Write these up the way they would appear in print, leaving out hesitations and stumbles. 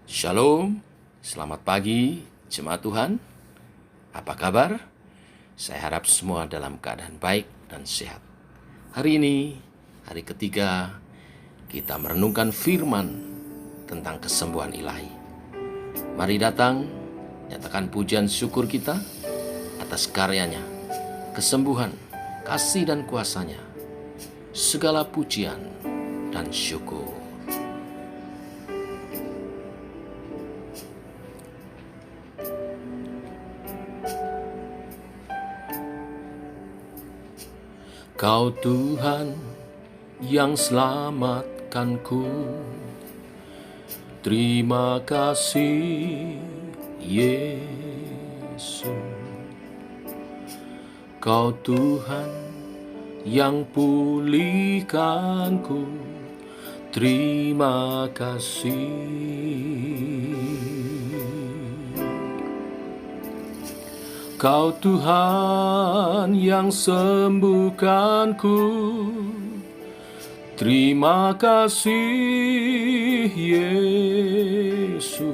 Shalom, selamat pagi jemaat Tuhan. Apa kabar? Saya harap semua dalam keadaan baik dan sehat. Hari ini, hari ketiga, kita merenungkan firman tentang kesembuhan ilahi. Mari datang, nyatakan pujian syukur kita atas karyanya, kesembuhan, kasih dan kuasanya. Segala pujian dan syukur. Kau Tuhan yang selamatkanku, terima kasih Yesus. Kau Tuhan yang pulihkanku, terima kasih. Kau Tuhan yang sembuhkanku, terima kasih Yesus.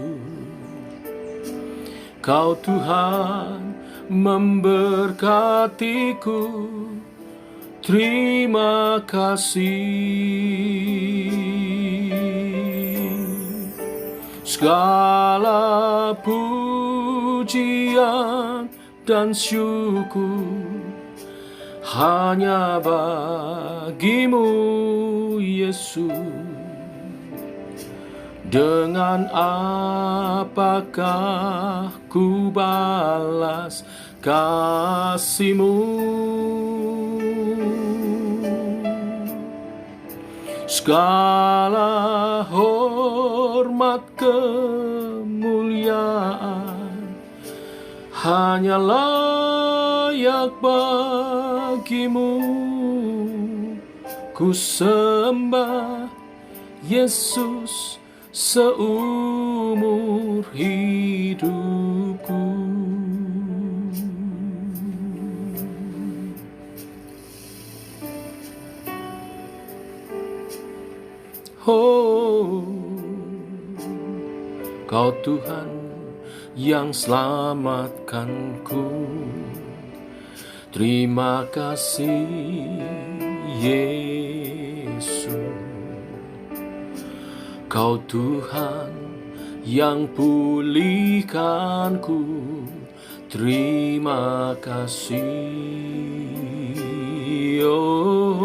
Kau Tuhan memberkatiku, terima kasih. Segala pujian dan syukur hanya bagimu Yesus. Dengan apakah ku balas kasih-Mu? Segala hormat kemuliaan hanya layak bagimu. Ku sembah Yesus seumur hidupku. Oh, Kau Tuhan yang selamatkanku, terima kasih Yesus. Kau Tuhan yang pulihkanku, terima kasih. Oh,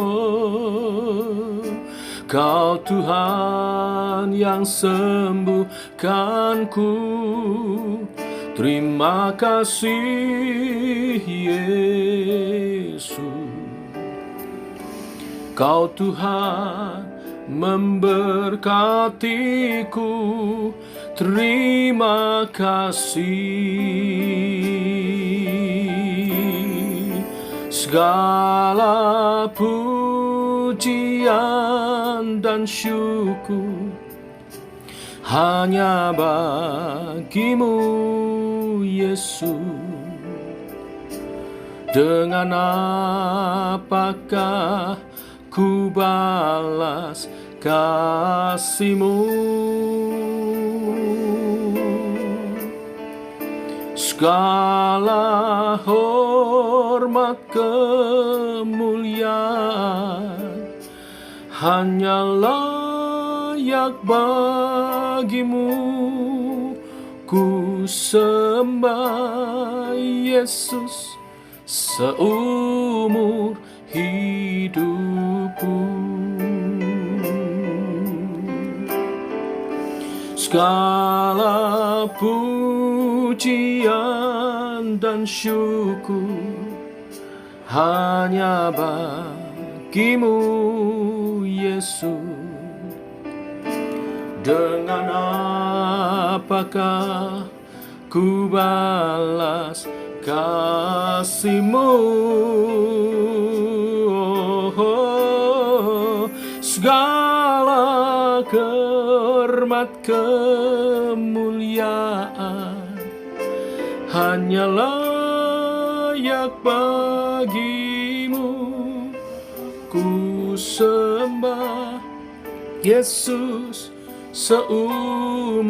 Kau Tuhan yang sembuhkanku, terima kasih Yesus. Kau Tuhan memberkatiku, terima kasih. Segala pujian dan syukur hanya bagimu Yesus. Dengan apakah ku balas kasih-Mu? Segala hormat kemuliaan hanya layak bagimu. Ku sembah Yesus seumur hidupku. Segala pujian dan syukur hanya bagimu Yesus. Dengan apakah ku balas kasih-Mu? Segala hormat kemuliaan hanya layak bagimu. Ku sembah Yesus seumur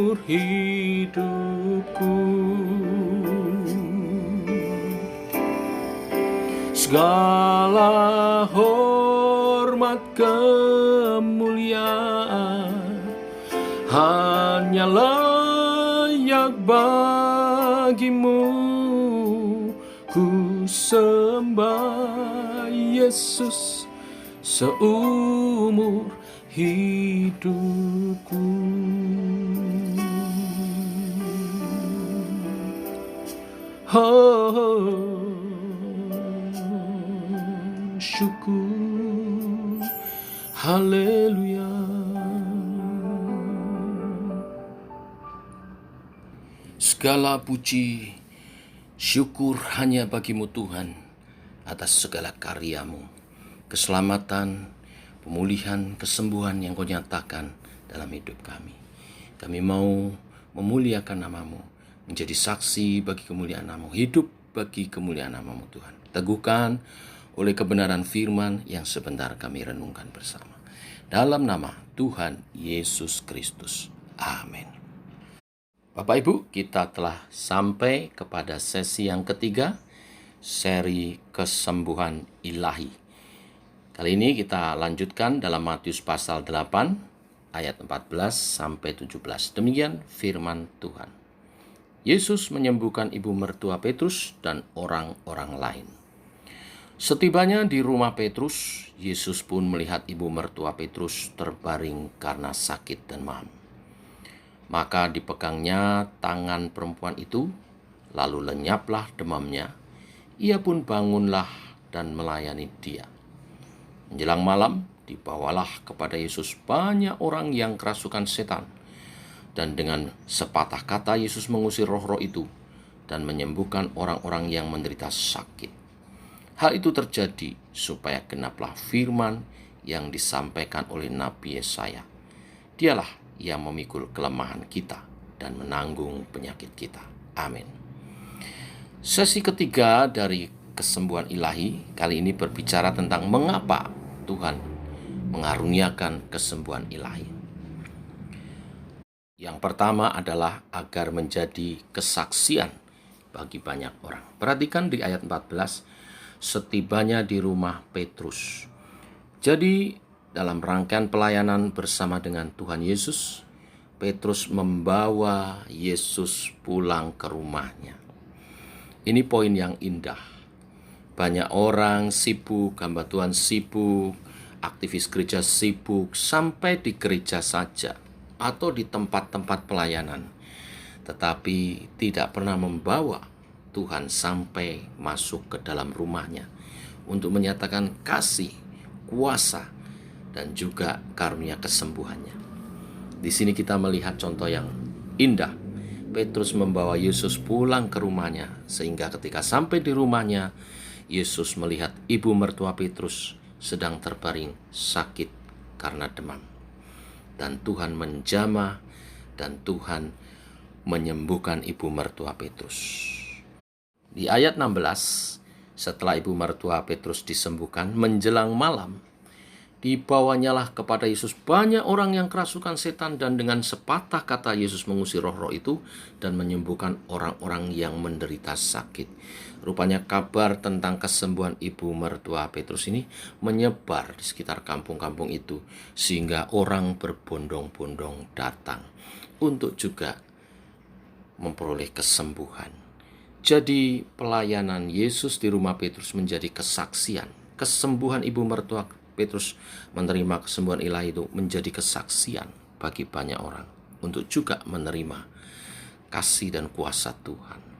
seumur hidupku. Segala hormat kemuliaan hanya layak bagimu. Ku sembah Yesus seumur hidupku. Oh, syukur, haleluya. Segala puji, syukur hanya bagimu Tuhan atas segala karyamu, keselamatan, pemulihan, kesembuhan yang kau nyatakan dalam hidup kami. Kami mau memuliakan namamu, menjadi saksi bagi kemuliaan namamu, hidup bagi kemuliaan namamu Tuhan. Teguhkan oleh kebenaran firman yang sebentar kami renungkan bersama. Dalam nama Tuhan Yesus Kristus. Amin. Bapak Ibu, kita telah sampai kepada sesi yang ketiga, seri kesembuhan ilahi. Kali ini kita lanjutkan dalam Matius pasal 8 ayat 14 sampai 17. Demikian firman Tuhan. Yesus menyembuhkan ibu mertua Petrus dan orang-orang lain. Setibanya di rumah Petrus, Yesus pun melihat ibu mertua Petrus terbaring karena sakit demam. Maka dipegangnya tangan perempuan itu, lalu lenyaplah demamnya. Ia pun bangunlah dan melayani dia. Menjelang malam, dibawalah kepada Yesus banyak orang yang kerasukan setan. Dan dengan sepatah kata Yesus mengusir roh-roh itu dan menyembuhkan orang-orang yang menderita sakit. Hal itu terjadi supaya genaplah firman yang disampaikan oleh Nabi Yesaya. Dialah yang memikul kelemahan kita dan menanggung penyakit kita. Amin. Sesi ketiga dari kesembuhan ilahi kali ini berbicara tentang mengapa Tuhan mengaruniakan kesembuhan ilahi. Yang pertama adalah agar menjadi kesaksian bagi banyak orang. Perhatikan di ayat 14, setibanya di rumah Petrus. Jadi dalam rangkaian pelayanan bersama dengan Tuhan Yesus, Petrus membawa Yesus pulang ke rumahnya. Ini poin yang indah. Banyak orang sibuk, hamba Tuhan sibuk, aktivis gereja sibuk, sampai di gereja saja atau di tempat-tempat pelayanan, tetapi tidak pernah membawa Tuhan sampai masuk ke dalam rumahnya untuk menyatakan kasih, kuasa, dan juga karunia kesembuhannya. Di sini kita melihat contoh yang indah. Petrus membawa Yesus pulang ke rumahnya, sehingga ketika sampai di rumahnya, Yesus melihat ibu mertua Petrus sedang terbaring sakit karena demam. Dan Tuhan menjamah dan Tuhan menyembuhkan ibu mertua Petrus. Di ayat 16, setelah ibu mertua Petrus disembuhkan, menjelang malam, dibawanyalah kepada Yesus banyak orang yang kerasukan setan, dan dengan sepatah kata Yesus mengusir roh-roh itu dan menyembuhkan orang-orang yang menderita sakit. Rupanya kabar tentang kesembuhan ibu mertua Petrus ini menyebar di sekitar kampung-kampung itu, sehingga orang berbondong-bondong datang untuk juga memperoleh kesembuhan. Jadi pelayanan Yesus di rumah Petrus menjadi kesaksian. Kesembuhan ibu mertua Petrus menerima kesembuhan ilahi itu menjadi kesaksian bagi banyak orang untuk juga menerima kasih dan kuasa Tuhan.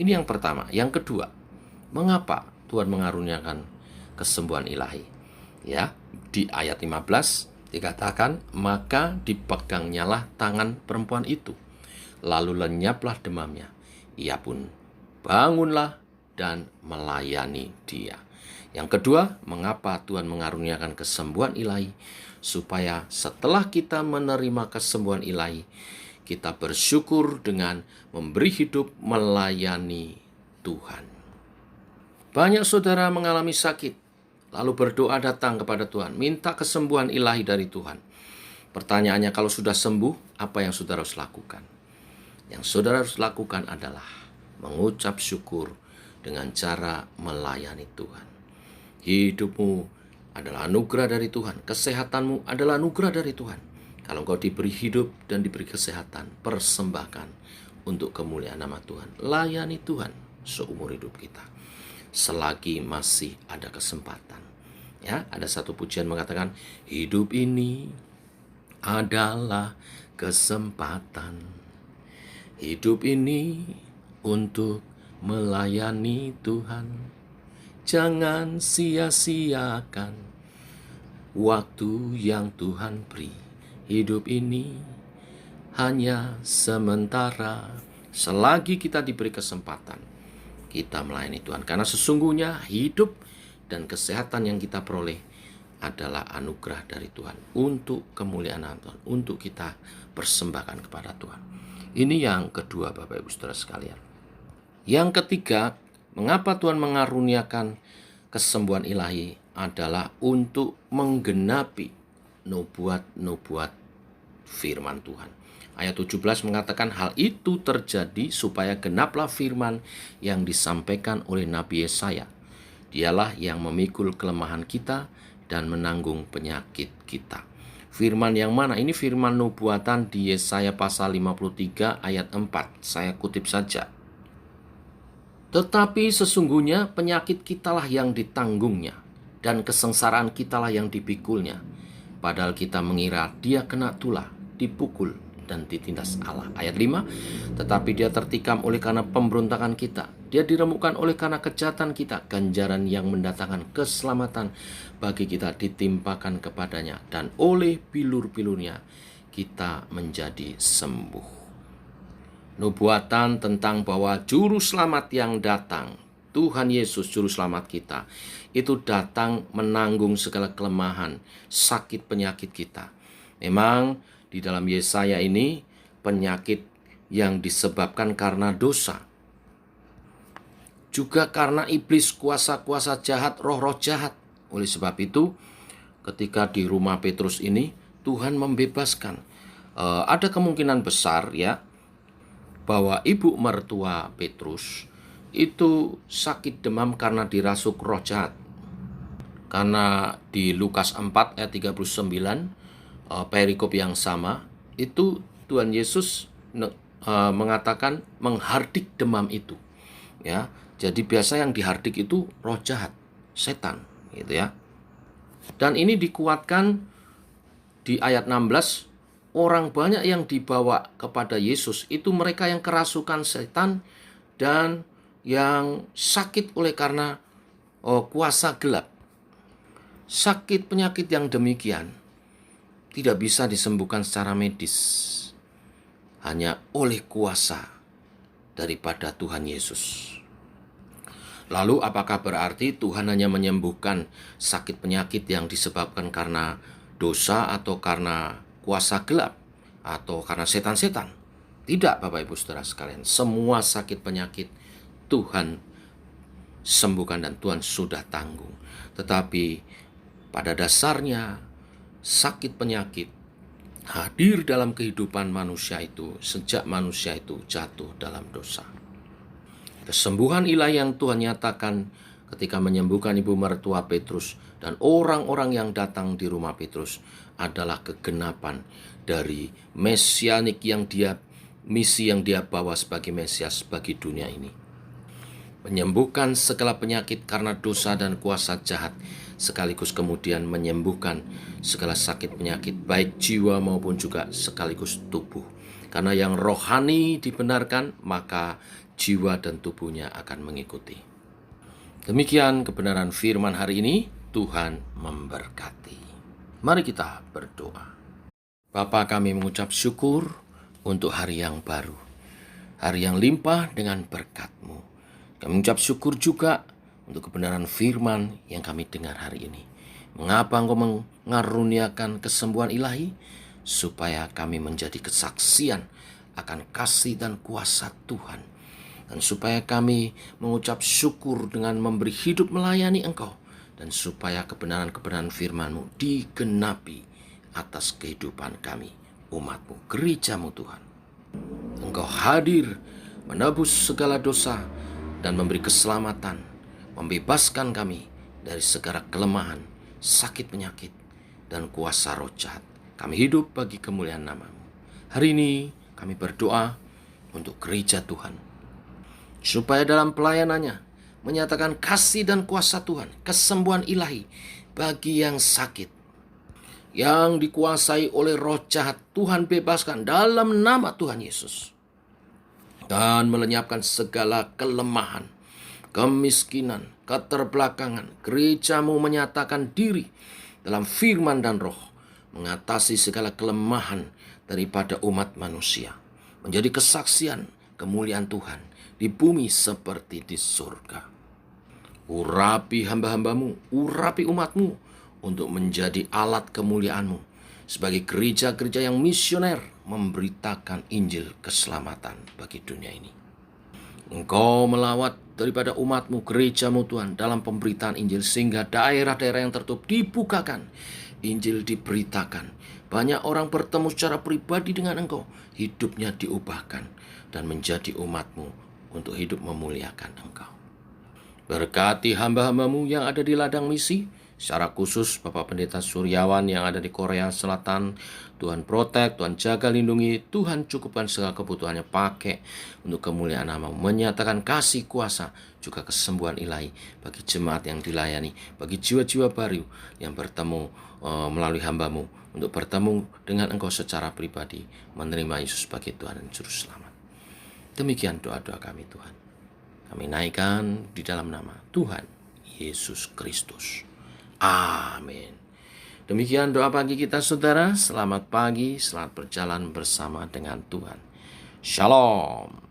Ini yang pertama. Yang kedua, mengapa Tuhan mengaruniakan kesembuhan ilahi? Ya, di ayat 15 dikatakan, maka dipegangnyalah tangan perempuan itu, lalu lenyaplah demamnya. Ia pun bangunlah dan melayani dia. Yang kedua, mengapa Tuhan mengaruniakan kesembuhan ilahi? Supaya setelah kita menerima kesembuhan ilahi, kita bersyukur dengan memberi hidup melayani Tuhan. Banyak saudara mengalami sakit, lalu berdoa datang kepada Tuhan, minta kesembuhan ilahi dari Tuhan. Pertanyaannya, kalau sudah sembuh, apa yang saudara harus lakukan? Yang saudara harus lakukan adalah mengucap syukur dengan cara melayani Tuhan. Hidupmu adalah anugerah dari Tuhan. Kesehatanmu adalah anugerah dari Tuhan. Kalau engkau diberi hidup dan diberi kesehatan, persembahkan untuk kemuliaan nama Tuhan. Layani Tuhan seumur hidup kita, selagi masih ada kesempatan. Ya, ada satu pujian mengatakan, hidup ini adalah kesempatan. Hidup ini untuk melayani Tuhan. Jangan sia-siakan waktu yang Tuhan beri. Hidup ini hanya sementara. Selagi kita diberi kesempatan, kita melayani Tuhan. Karena sesungguhnya hidup dan kesehatan yang kita peroleh adalah anugerah dari Tuhan. Untuk kemuliaan Tuhan, untuk kita persembahkan kepada Tuhan. Ini yang kedua, Bapak Ibu Saudara sekalian. Yang ketiga, mengapa Tuhan mengaruniakan kesembuhan ilahi adalah untuk menggenapi nubuat-nubuat firman Tuhan. Ayat 17 mengatakan hal itu terjadi supaya genaplah firman yang disampaikan oleh Nabi Yesaya. Dialah yang memikul kelemahan kita dan menanggung penyakit kita. Firman yang mana? Ini firman nubuatan di Yesaya pasal 53 ayat 4. Saya kutip saja. Tetapi sesungguhnya penyakit kitalah yang ditanggungnya, dan kesengsaraan kitalah yang dipikulnya. Padahal kita mengira dia kena tulah, dipukul, dan ditindas Allah. Ayat 5, tetapi dia tertikam oleh karena pemberontakan kita. Dia diremukkan oleh karena kejahatan kita. Ganjaran yang mendatangkan keselamatan bagi kita ditimpakan kepadanya. Dan oleh bilur-bilurnya kita menjadi sembuh. Nubuatan tentang bahwa juru selamat yang datang, Tuhan Yesus juru selamat kita, itu datang menanggung segala kelemahan, sakit penyakit kita. Memang di dalam Yesaya ini penyakit yang disebabkan karena dosa. Juga karena iblis, kuasa-kuasa jahat, roh-roh jahat. Oleh sebab itu, ketika di rumah Petrus ini, Tuhan membebaskan. Ada kemungkinan besar ya, bahwa ibu mertua Petrus itu sakit demam karena dirasuk roh jahat. Karena di Lukas 4 ayat 39, perikop yang sama, itu Tuhan Yesus mengatakan menghardik demam itu. Ya, jadi biasa yang dihardik itu roh jahat, setan, gitu ya. Dan ini dikuatkan di ayat 16. Orang banyak yang dibawa kepada Yesus itu mereka yang kerasukan setan dan yang sakit oleh karena kuasa gelap. Sakit penyakit yang demikian tidak bisa disembuhkan secara medis, hanya oleh kuasa daripada Tuhan Yesus. Lalu apakah berarti Tuhan hanya menyembuhkan sakit penyakit yang disebabkan karena dosa atau karena kuasa gelap atau karena setan-setan? Tidak, Bapak Ibu Saudara sekalian. Semua sakit penyakit Tuhan sembuhkan dan Tuhan sudah tanggung. Tetapi pada dasarnya sakit penyakit hadir dalam kehidupan manusia itu sejak manusia itu jatuh dalam dosa. Kesembuhan ilahi yang Tuhan nyatakan ketika menyembuhkan ibu mertua Petrus dan orang-orang yang datang di rumah Petrus adalah kegenapan dari mesianik misi yang dia bawa sebagai Mesias bagi dunia ini. Menyembuhkan segala penyakit karena dosa dan kuasa jahat, sekaligus kemudian menyembuhkan segala sakit penyakit baik jiwa maupun juga sekaligus tubuh. Karena yang rohani dibenarkan, maka jiwa dan tubuhnya akan mengikuti. Demikian kebenaran firman hari ini. Tuhan memberkati. Mari kita berdoa. Bapa, kami mengucap syukur untuk hari yang baru, hari yang limpah dengan berkat-Mu. Kami mengucap syukur juga untuk kebenaran firman yang kami dengar hari ini. Mengapa Engkau mengaruniakan kesembuhan ilahi? Supaya kami menjadi kesaksian akan kasih dan kuasa Tuhan. Dan supaya kami mengucap syukur dengan memberi hidup melayani Engkau. Dan supaya kebenaran-kebenaran firman-Mu digenapi atas kehidupan kami. umat-Mu, gereja-Mu Tuhan. Engkau hadir menebus segala dosa dan memberi keselamatan, membebaskan kami dari segala kelemahan, sakit penyakit, dan kuasa roh jahat. Kami hidup bagi kemuliaan nama-Mu. Hari ini kami berdoa untuk gereja Tuhan, supaya dalam pelayanannya menyatakan kasih dan kuasa Tuhan, kesembuhan ilahi bagi yang sakit, yang dikuasai oleh roh jahat. Tuhan bebaskan dalam nama Tuhan Yesus, dan melenyapkan segala kelemahan, kemiskinan, keterbelakangan. Gereja-Mu menyatakan diri dalam firman dan roh, mengatasi segala kelemahan daripada umat manusia, menjadi kesaksian kemuliaan Tuhan di bumi seperti di surga. Urapi hamba-hamba-Mu, urapi umat-Mu untuk menjadi alat kemuliaan-Mu sebagai gereja-gereja yang misioner, memberitakan Injil keselamatan bagi dunia ini. Engkau melawat daripada umat-Mu, gereja-Mu Tuhan, dalam pemberitaan Injil, sehingga daerah-daerah yang tertutup dibukakan, Injil diberitakan. Banyak orang bertemu secara pribadi dengan Engkau, hidupnya diubahkan dan menjadi umat-Mu untuk hidup memuliakan Engkau. Berkati hamba-hamba-Mu yang ada di ladang misi, secara khusus Bapak Pendeta Suryawan yang ada di Korea Selatan. Tuhan protek, Tuhan jaga, lindungi, Tuhan cukupkan segala kebutuhannya, pakai untuk kemuliaan nama-Mu, menyatakan kasih kuasa, juga kesembuhan ilahi bagi jemaat yang dilayani, bagi jiwa-jiwa baru yang bertemu melalui hamba-Mu, untuk bertemu dengan Engkau secara pribadi, menerima Yesus sebagai Tuhan dan Juru Selamat. Demikian doa-doa kami Tuhan. Kami naikkan di dalam nama Tuhan Yesus Kristus. Amin. Demikian doa pagi kita saudara. Selamat pagi, selamat berjalan bersama dengan Tuhan. Shalom.